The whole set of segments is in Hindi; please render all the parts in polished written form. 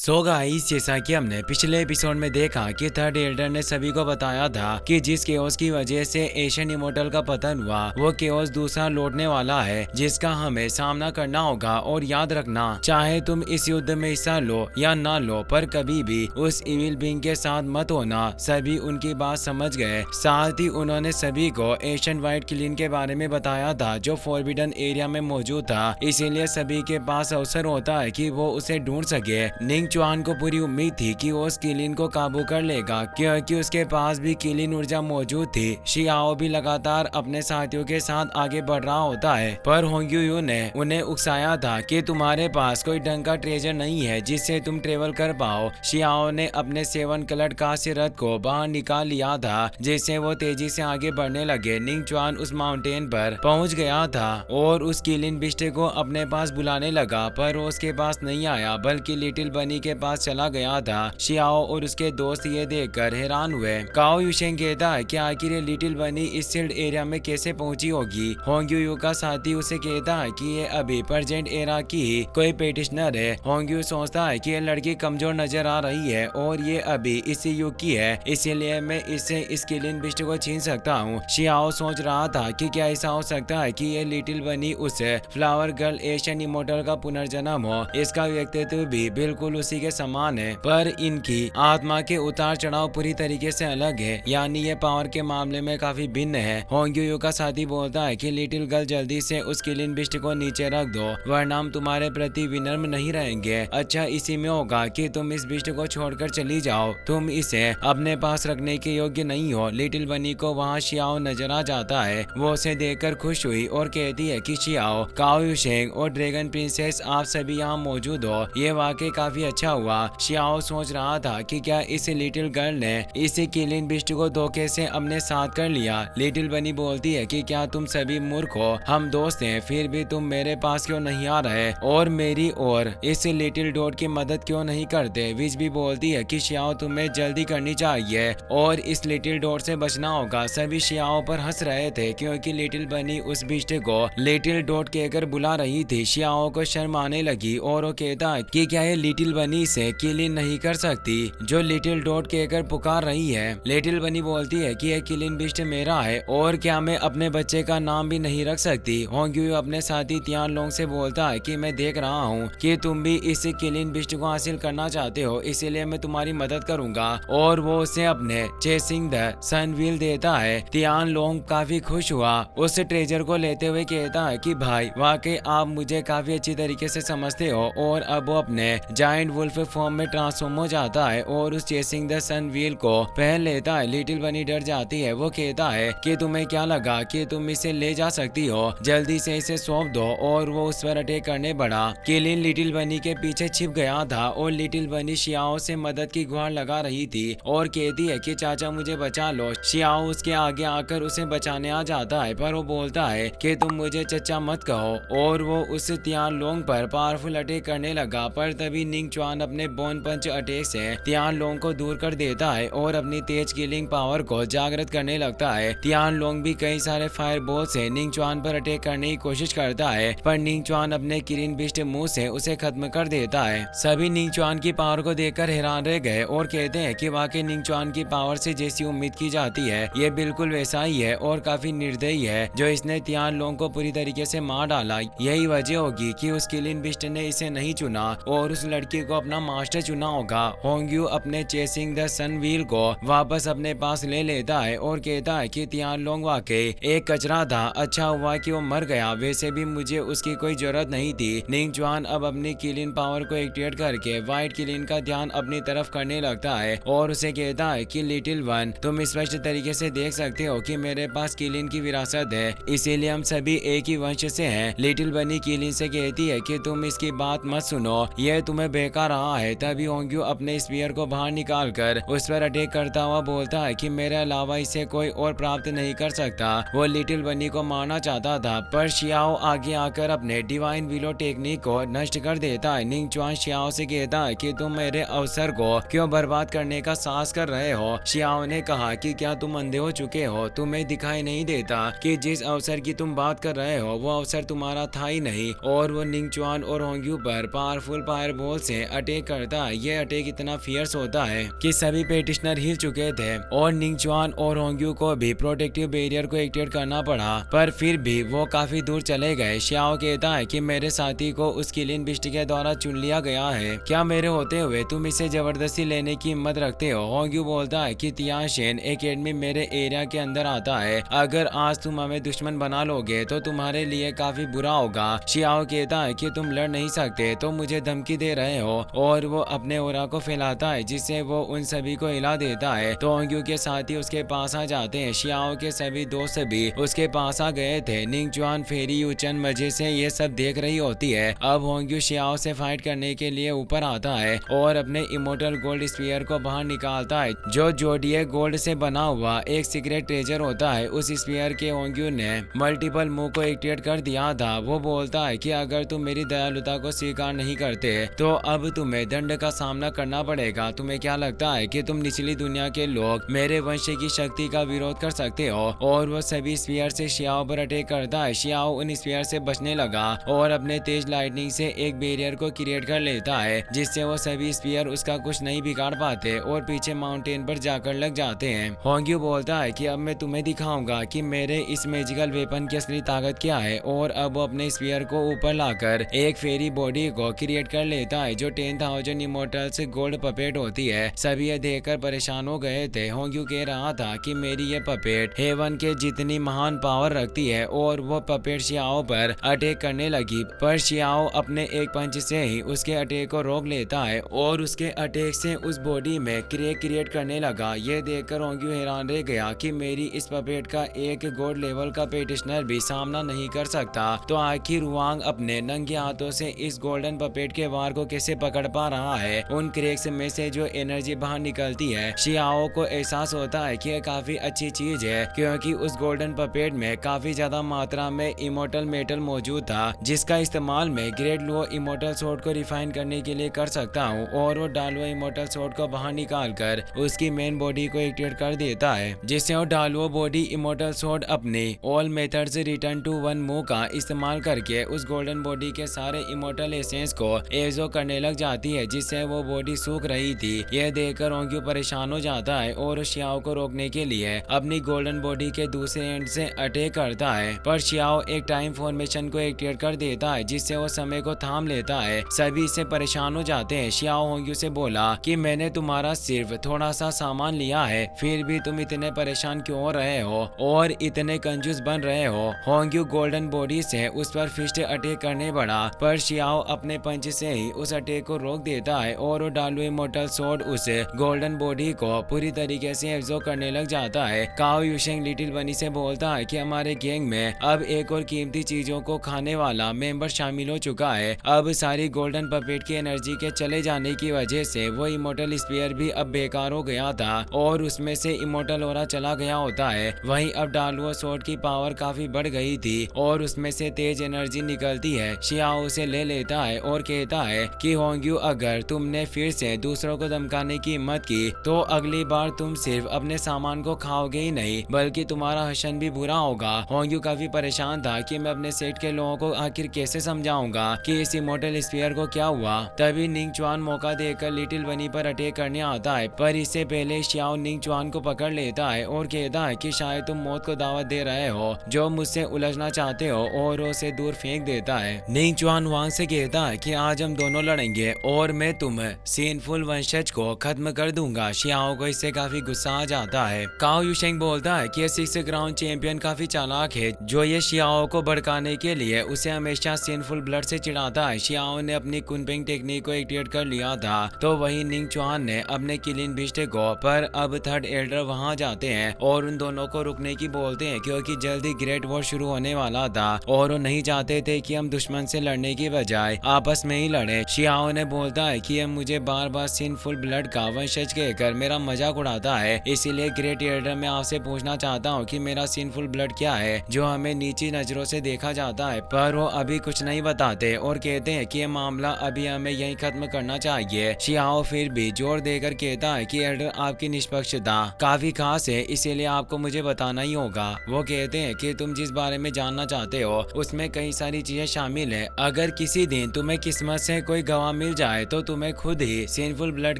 सो गाइस, जैसा कि हमने पिछले एपिसोड में देखा कि थर्ड एल्डर ने सभी को बताया था कि जिस केओस की वजह से एशियन इमोर्टल का पतन हुआ वो केओस दूसरा लौटने वाला है जिसका हमें सामना करना होगा। और याद रखना, चाहे तुम इस युद्ध में हिस्सा लो या ना लो, पर कभी भी उस इविल बीइंग के साथ मत होना। सभी उनकी बात समझ गए। साथ ही उन्होंने सभी को एशियन व्हाइट क्लीन के बारे में बताया था जो फॉरबिडन एरिया में मौजूद था, इसीलिए सभी के पास अवसर होता है कि वो उसे ढूंढ सके। निंग चुआन को पूरी उम्मीद थी कि वो उस किलिन को काबू कर लेगा क्योंकि उसके पास भी किलिन ऊर्जा मौजूद थी। शियाओ भी लगातार अपने साथियों के साथ आगे बढ़ रहा होता है, पर होंग्यू ने उन्हें उकसाया था कि तुम्हारे पास कोई ढंग का ट्रेजर नहीं है जिससे तुम ट्रेवल कर पाओ। शियाओ ने अपने 7 कलर कांस्य रथ को बाहर निकाल लिया था जिससे वो तेजी से आगे बढ़ने लगे। निंग चुआन उस माउंटेन पर पहुंच गया था और उस किलिन बिस्टे को अपने पास बुलाने लगा, पर वो उसके पास नहीं आया बल्कि लिटिल बनी के पास चला गया था। शियाओ और उसके दोस्त ये देखकर हैरान हुए। काओ युशेंग कहता है कि आखिर ये लिटिल बनी इस सील्ड एरिया में कैसे पहुंची होगी। होंग्यू का साथी उसे कहता है कि ये अभी प्रेजेंट एरा की ही कोई पेटिशनर है। होंग्यू सोचता है कि ये लड़की कमजोर नजर आ रही है और ये अभी इसी युग की है, इसीलिए मैं इससे इस किलिन बिस्ट को छीन सकता हूँ। शियाओ सोच रहा था कि क्या ऐसा हो सकता है कि ये लिटिल बनी उस फ्लावर गर्ल एशियन इमोर्टल का पुनर्जन्म हो। इसका व्यक्तित्व भी बिल्कुल उसी के समान है, पर इनकी आत्मा के उतार चढ़ाव पूरी तरीके से अलग है, यानी ये पावर के मामले में काफी भिन्न है। होंग्यू का साथी बोलता है कि लिटिल गर्ल जल्दी से उस किलिन बिस्ट को नीचे रख दो वरना हम तुम्हारे प्रति विनम्र नहीं रहेंगे। अच्छा इसी में होगा कि तुम इस बिस्ट को छोड़कर चली जाओ, तुम इसे अपने पास रखने के योग्य नहीं हो। लिटिल बनी को वहाँ शियाओ नजर आ जाता है। वो उसे देखकर खुश हुई और कहती है कि शियाओ, काओ युशेंग और ड्रैगन प्रिंसेस आप सभी यहाँ मौजूद हो, ये वाकई काफी अच्छा हुआ। शियाओ सोच रहा था कि क्या इस लिटिल गर्ल ने इस किलिन बिस्ट को धोखे से अपने साथ कर लिया। लिटिल बनी बोलती है कि क्या तुम सभी मूर्ख हो, हम दोस्त हैं फिर भी तुम मेरे पास क्यों नहीं आ रहे और मेरी और इस लिटिल डॉट की मदद क्यों नहीं करते। विच भी बोलती है कि शियाओ तुम्हें जल्दी करनी चाहिए और इस लिटिल डॉट से बचना होगा। सभी शियाओ पर हंस रहे थे क्योंकि लिटिल बनी उस बिस्ट को लिटिल डॉट कहकर बुला रही थी। शियाओ को शर्म आने लगी और वो कहता है कि क्या ये लिटिल बनी से किलिन नहीं कर सकती जो लिटिल डॉट कहकर पुकार रही है। लिटिल बनी बोलती है कि यह किलिन बिस्ट मेरा है और क्या मैं अपने बच्चे का नाम भी नहीं रख सकती। होंग्यू अपने साथी तियान लोंग से बोलता है कि मैं देख रहा हूँ कि तुम भी इस किलिन बिस्ट को हासिल करना चाहते हो, इसीलिए मैं तुम्हारी मदद करूंगा। और वो उसे अपने चेसिंग द सन व्हील देता है। तियान लोंग काफी खुश हुआ, उस ट्रेजर को लेते हुए कहता है कि भाई वाकई आप मुझे काफी अच्छी तरीके से समझते हो। और अब वो अपने जायंट वुल्फ फॉर्म में ट्रांसफॉर्म हो जाता है और उस चेसिंग द सन व्हील को पहन लेता है। लिटिल बनी डर जाती है। वो कहता है कि तुम्हें क्या लगा कि तुम इसे ले जा सकती हो, जल्दी से इसे सौंप दो। और वो उस पर अटैक करने बढ़ा। किलिन लिटिल बनी के पीछे छिप गया था और लिटिल बनी शियाओ से मदद की गुहार लगा रही थी और कहती है कि चाचा मुझे बचा लो। शियाओ उसके आगे आकर उसे बचाने आ जाता है, पर वो बोलता है कि तुम मुझे चचा मत कहो और वो उस तियान लोंग पर पावरफुल अटैक करने लगा। पर तभी निंग चुआन अपने बोन पंच अटैक से तियान लोंग को दूर कर देता है और अपनी तेज किलिंग पावर को जागृत करने लगता है। तियान लोंग भी कई सारे फायर बॉल से निंग चुआन पर अटैक करने की कोशिश करता है, पर निंग चुआन अपने किलिन बिस्ट मुंह से उसे खत्म कर देता है। सभी निंग चुआन की पावर को देखकर हैरान रह गए और कहते हैं कि वाकई निंग चुआन की पावर से जैसी उम्मीद की जाती है ये बिल्कुल वैसा ही है और काफी निर्दयी है जो इसने तियान लोंग को पूरी तरीके से मार डाला। यही वजह होगी कि उस किलिन बिस्ट ने इसे नहीं चुना और उस लड़की को अपना मास्टर चुना होगा। होंग्यू अपने चेसिंग द सन व्हील को वापस अपने पास ले लेता है और कहता है कि तियान लोंग वाकई एक कचरा था, अच्छा हुआ कि वो मर गया, वैसे भी मुझे उसकी कोई जरूरत नहीं थी। निंग चुआन अब अपनी किलिन पावर को एक्टिवेट करके व्हाइट किलिन का ध्यान अपनी तरफ करने लगता है और उसे कहता है कि लिटिल वन, तुम स्पष्ट तरीके से देख सकते हो कि मेरे पास किलिन की विरासत है, इसीलिए हम सभी एक ही वंश से हैं। लिटिल बनी किलिन से कहती है कि तुम इसकी बात मत सुनो, यह तुम्हें बहका रहा है। तभी होंग्यू अपने स्पीयर को बाहर निकालकर उस पर अटैक करता हुआ बोलता है कि मेरे अलावा इसे कोई और प्राप्त नहीं कर सकता। वो लिटिल बनी को मारना चाहता था, पर शियाओ आगे आकर अपने डिवाइन विलो टेक्निक को नष्ट कर देता है। निंग चुआन शियाओ से कहता है कि तुम मेरे अवसर को क्यों बर्बाद करने का साहस कर रहे हो। शियाओ ने कहा कि क्या तुम अंधे हो चुके हो, तुम्हें दिखाई नहीं देता कि जिस अवसर की तुम बात कर रहे हो वो अवसर तुम्हारा था ही नहीं। और वो निंग चुआन और होंग्यू पर पावरफुल फायर बॉल से अटैक करता है। ये अटैक इतना फियर्स होता है कि सभी पेटिशनर हिल चुके थे और निंगचुआन और होंग्यू को भी प्रोटेक्टिव बैरियर को एक्टिवेट करना पड़ा, पर फिर भी वो काफी दूर चले गए। शियाओ कहता है कि मेरे साथी को उस किलिंग बिस्ट के द्वारा चुन लिया गया है, क्या मेरे होते हुए तुम इसे जबरदस्ती लेने की हिम्मत रखते हो? होंग्यू बोलता है कि तियानशेन एकेडमी मेरे एरिया के अंदर आता है, अगर आज तुम हमें दुश्मन बना लोगे तो तुम्हारे लिए काफी बुरा होगा। शियाओ कहता है कि तुम लड़ नहीं सकते तो मुझे धमकी दे रहे हो, और वो अपने ओरा को फैलाता है जिससे वो उन सभी को हिला देता है। तो होंग्यू के साथी उसके पास आ जाते हैं। शियाओ के सभी दोस्त भी उसके पास आ गए थे। निंगचुआन, फेरी यूचन मजे से ये सब देख रही होती है। अब होंग्यू शियाओ से फाइट करने के लिए ऊपर आता है और अपने इमोर्टल गोल्ड स्फीयर को बाहर निकालता है, जो जोडिएक गोल्ड से बना हुआ एक सीक्रेट ट्रेजर होता है। उस स्फीयर के होंग्यू ने मल्टीपल मूव को एक्टिवेट कर दिया था। वो बोलता है कि अगर तुम मेरी दयालुता को स्वीकार नहीं करते तो अब तुम्हें दंड का सामना करना पड़ेगा। तुम्हें क्या लगता है कि तुम निचली दुनिया के लोग मेरे वंश की शक्ति का विरोध कर सकते हो? और वो सभी स्फीयर से शियाओ पर अटैक करता है। शियाओ उन स्फीयर से बचने लगा और अपने तेज लाइटनिंग से एक बैरियर को क्रिएट कर लेता है, जिससे वो सभी स्फीयर उसका कुछ नहीं बिगाड़ पाते और पीछे माउंटेन पर जाकर लग जाते हैं। होंग्यू बोलता है कि अब मैं तुम्हें दिखाऊंगा कि मेरे इस मैजिकल वेपन की असली ताकत क्या है, और अब वो अपने स्फीयर को ऊपर लाकर एक फेरी बॉडी को क्रिएट कर लेता है जो 10,000 इमोर्टल्स गोल्ड पपेट होती है। सभी ये देखकर परेशान हो गए थे। होंग्यू कह रहा था कि मेरी ये पपेट हेवन के जितनी महान पावर रखती है, और वो पपेट शियाओ पर अटैक करने लगी, पर शियाओ अपने एक पंच से ही उसके अटैक को रोक लेता है और उसके अटैक से उस बॉडी में क्रैक क्रिएट करने लगा। ये देखकर होंग्यू हैरान रह गया कि मेरी इस पपेट का एक गोल्ड लेवल का पेटिशनर भी सामना नहीं कर सकता, तो आखिर वांग अपने नंगे हाथों से इस गोल्डन पपेट के वार को कैसे पकड़ पा रहा है? उन क्रैक्स में से जो एनर्जी बाहर निकलती है, शियाओ को एहसास होता है कि यह काफी अच्छी चीज है, क्योंकि उस गोल्डन पपेट में काफी ज्यादा मात्रा में इमोर्टल मेटल मौजूद था, जिसका इस्तेमाल मैं ग्रेट लुओ इमोर्टल स्वॉर्ड को रिफाइन करने के लिए कर सकता हूँ। और वो डालुओ इमोर्टल स्वॉर्ड को बाहर निकाल कर उसकी मेन बॉडी को एक्टिवेट कर देता है, जिससे वो डालुओ बॉडी इमोर्टल स्वॉर्ड अपने all methods return to one move का इस्तेमाल करके उस गोल्डन बॉडी के सारे इमोर्टल एसेंस को एब्जॉर्ब करने लग जाती है, जिससे वो बॉडी सूख रही थी। यह देखकर होंग्यू परेशान हो जाता है और शियाओ को रोकने के लिए अपनी गोल्डन बॉडी के दूसरे एंड से अटैक करता है, पर शियाओ एक टाइम फॉर्मेशन को एक्टिवेट कर देता है, जिससे वो समय को थाम लेता है। सभी इससे परेशान हो जाते हैं। शियाओ होंग्यू से बोला कि मैंने तुम्हारा सिर्फ थोड़ा सा सामान लिया है, फिर भी तुम इतने परेशान क्यों हो रहे हो और इतने कंजूस बन रहे हो? होंग्यू गोल्डन बॉडी से उस पर फिस्ट अटैक करने बढ़ा, पर शियाओ अपने पंच से ही उस अटैक को रोक देता है और वो डालुओ इमोर्टल स्वॉर्ड उस गोल्डन बॉडी को पूरी तरीके से एब्जॉर्ब करने लग जाता है। काओ यूशेंग लिटिल बनी से बोलता है कि हमारे गैंग में अब एक और कीमती चीजों को खाने वाला मेंबर शामिल हो चुका है। अब सारी गोल्डन पपेट की एनर्जी के चले जाने की वजह से वो इमोर्टल स्पीयर भी अब बेकार हो गया था और उसमें से इमोर्टल ओरा चला गया होता है। वहीं अब डालुओ स्वॉर्ड की पावर काफी बढ़ गई थी और उसमें से तेज एनर्जी निकलती है। शियाओ उसे ले लेता है और कहता है कि होंग्यू, अगर तुमने फिर से दूसरों को धमकाने की हिम्मत की तो अगली बार तुम सिर्फ अपने सामान को खाओगे ही नहीं बल्कि तुम्हारा हशन भी बुरा होगा। होंग्यू काफी परेशान था कि मैं अपने सेट के लोगों को आखिर कैसे समझाऊंगा कि इस इमोर्टल स्फीयर को क्या हुआ। तभी निंगचुआन मौका देकर लिटिल बनी पर अटैक करने आता है, पर इससे पहले शियाओ निंगचुआन को पकड़ लेता है और कहता है कि शायद तुम मौत को दावत दे रहे हो जो मुझसे उलझना चाहते हो, और उसे दूर फेंक देता है। निंगचुआन वांग से कहता है कि आज हम दोनों लड़ेंगे और मैं तुम्हें सीनफुल वंशज को खत्म कर दूंगा। शियाओ को इससे काफी गुस्सा आ जाता है। काओ यूशेंग बोलता है कि 6 ग्राउंड चैंपियन काफी चालाक है, जो ये शियाओ को भड़काने के लिए उसे हमेशा सीनफुल ब्लड से चिढ़ाता है। शियाओ ने अपनी कुनपिंग टेक्निक को एक्टिवेट कर लिया था, तो वही निंगचुआन ने अपने किलिंग बिस्ट को, पर अब थर्ड एल्डर वहां जाते हैं और उन दोनों को रुकने की बोलते हैं, क्योंकि जल्दी ग्रेट वॉर शुरू होने वाला था और वो नहीं चाहते थे कि हम दुश्मन से लड़ने की बजाय आपस में ही लड़े। शियाओ ने बोलता है कि मुझे बार बार सिनफुल ब्लड का वंशज कहकर मेरा मजाक उड़ाता है, इसीलिए ग्रेट एल्डर मैं आपसे पूछना चाहता हूँ कि मेरा सिनफुल ब्लड क्या है जो हमें नीची नजरों से देखा जाता है। पर वो अभी कुछ नहीं बताते और कहते हैं कि ये मामला अभी हमें यहीं खत्म करना चाहिए। शियाओ फिर भी जोर देकर कहता है कि एल्डर, आपकी निष्पक्षता काफी खास है, इसीलिए आपको मुझे बताना ही होगा। वो कहते हैं कि तुम जिस बारे में जानना चाहते हो उसमें कई सारी चीजें शामिल है। अगर किसी दिन तुम्हें किस्मत से कोई गवाह मिल जाए तो तुम्हें खुद ही सिनफुल ब्लड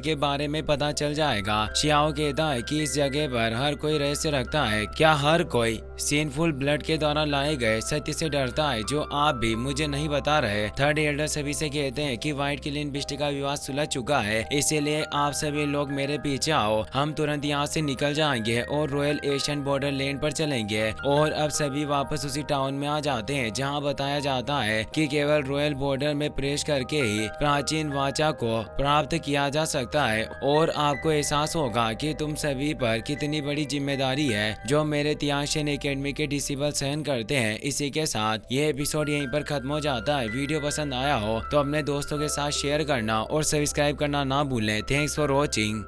के बारे में पता चल जाएगा। शियाओ कहता है कि इस जगह पर हर कोई रहस्य रखता है, क्या हर कोई सिनफुल ब्लड के द्वारा लाए गए सत्य से डरता है जो आप भी मुझे नहीं बता रहे। थर्ड एल्डर सभी से कहते हैं कि व्हाइट क्लीन बिस्टी का विवाद सुलझ चुका है, इसीलिए आप सभी लोग मेरे पीछे आओ, हम तुरंत यहाँ से निकल जाएंगे और रॉयल एशियन बॉर्डर लैंड पर चलेंगे। और अब सभी वापस उसी टाउन में आ जाते हैं जहाँ बताया जाता है कि केवल रॉयल बॉर्डर में प्रवेश करके ही प्राचीन वाचा को प्राप्त किया जा सकता है। और आपको एहसास होगा कि तुम सभी पर कितनी बड़ी जिम्मेदारी है जो मेरे तियांशियन एकेडमी के डिसेबल सहन करते हैं। इसी के साथ ये एपिसोड यहीं पर खत्म हो जाता है। वीडियो पसंद आया हो तो अपने दोस्तों के साथ शेयर करना और सब्सक्राइब करना ना भूलें। Thanks for watching.